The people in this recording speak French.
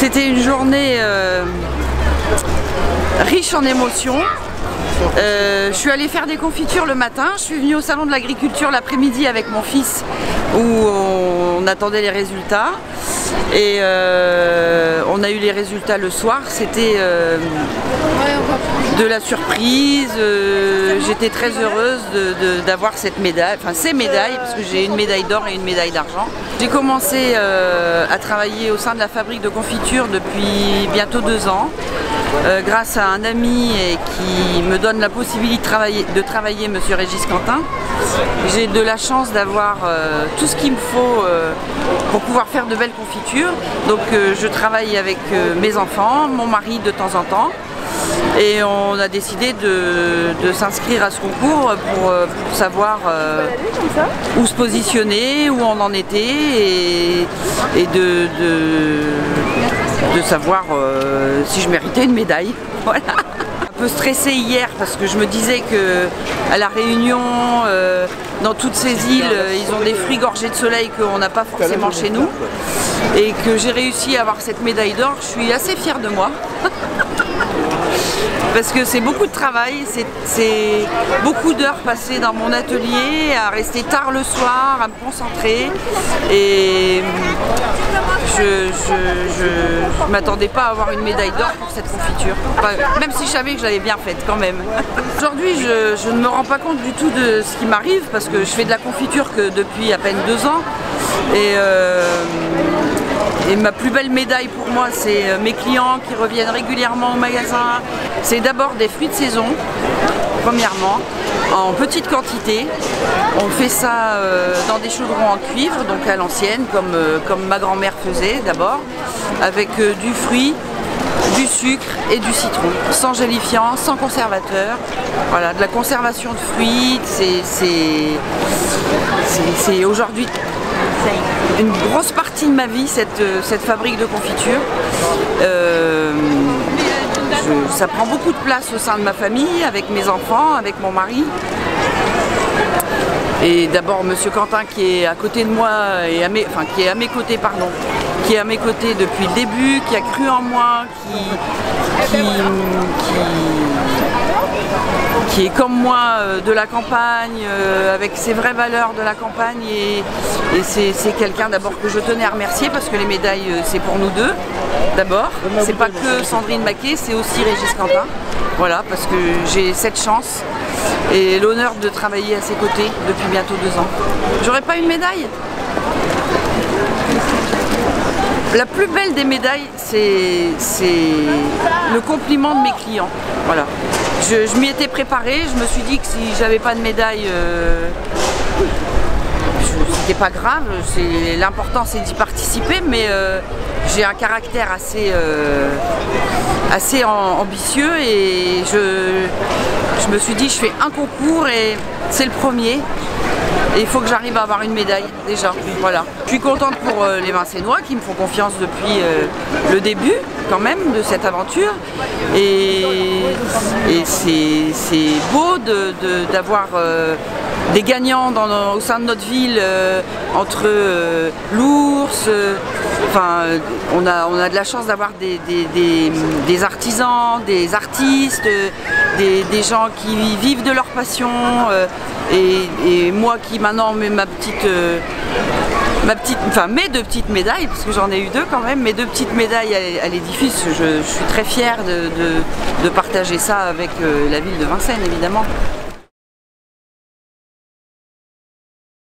C'était une journée riche en émotions. Je suis allée faire des confitures le matin, je suis venue au salon de l'agriculture l'après-midi avec mon fils où on attendait les résultats et on a eu les résultats le soir. C'était de la surprise, j'étais très heureuse d'avoir cette médaille, enfin ces médailles, parce que j'ai une médaille d'or et une médaille d'argent. J'ai commencé à travailler au sein de la fabrique de confiture depuis bientôt 2 ans. Grâce à un ami qui me donne la possibilité de travailler, Monsieur Régis Quentin. J'ai de la chance d'avoir tout ce qu'il me faut pour pouvoir faire de belles confitures. Donc je travaille avec mes enfants, mon mari de temps en temps. Et on a décidé de s'inscrire à ce concours pour savoir où se positionner, où on en était et de savoir si je méritais une médaille. Voilà. Un peu stressée hier parce que je me disais qu'à La Réunion, dans toutes ces îles, ils ont des fruits gorgés de soleil qu'on n'a pas forcément chez nous. Et que j'ai réussi à avoir cette médaille d'or, je suis assez fière de moi. Parce que c'est beaucoup de travail, c'est beaucoup d'heures passées dans mon atelier, à rester tard le soir, à me concentrer. Et je ne m'attendais pas à avoir une médaille d'or pour cette confiture. Enfin, même si je savais que je l'avais bien faite quand même. Aujourd'hui, je ne me rends pas compte du tout de ce qui m'arrive parce que je fais de la confiture que depuis à peine 2 ans. Et ma plus belle médaille pour moi, c'est mes clients qui reviennent régulièrement au magasin. C'est d'abord des fruits de saison, premièrement, en petite quantité. On fait ça dans des chaudrons en cuivre, donc à l'ancienne, comme ma grand-mère faisait d'abord, avec du fruit, du sucre et du citron, sans gélifiant, sans conservateur. Voilà, de la conservation de fruits, c'est aujourd'hui une grosse partie de ma vie, cette fabrique de confiture. Ça prend beaucoup de place au sein de ma famille, avec mes enfants, avec mon mari. Et d'abord Monsieur Quentin qui est à côté de moi, qui est à mes côtés depuis le début, qui a cru en moi, qui est comme moi de la campagne, avec ses vraies valeurs de la campagne, et c'est quelqu'un d'abord que je tenais à remercier parce que les médailles c'est pour nous deux d'abord, c'est pas que Sandrine Maquet, c'est aussi Régis Quentin, voilà, parce que j'ai cette chance et l'honneur de travailler à ses côtés depuis bientôt 2 ans. J'aurais pas une médaille? La plus belle des médailles, c'est le compliment de mes clients. Voilà. Je m'y étais préparée, je me suis dit que si j'avais pas de médaille, c'était pas grave. L'important c'est d'y participer, mais j'ai un caractère assez ambitieux et je me suis dit je fais un concours et c'est le premier. Et il faut que j'arrive à avoir une médaille déjà, voilà. Je suis contente pour les Vincénois qui me font confiance depuis le début quand même de cette aventure. Et c'est beau d'avoir des gagnants au sein de notre ville, entre l'ours, on a de la chance d'avoir des artisans, des artistes, des gens qui vivent de leur passion, et moi qui maintenant mets mes 2 petites médailles, parce que j'en ai eu 2 quand même, mes 2 petites médailles à l'édifice, je suis très fière de partager ça avec la ville de Vincennes évidemment.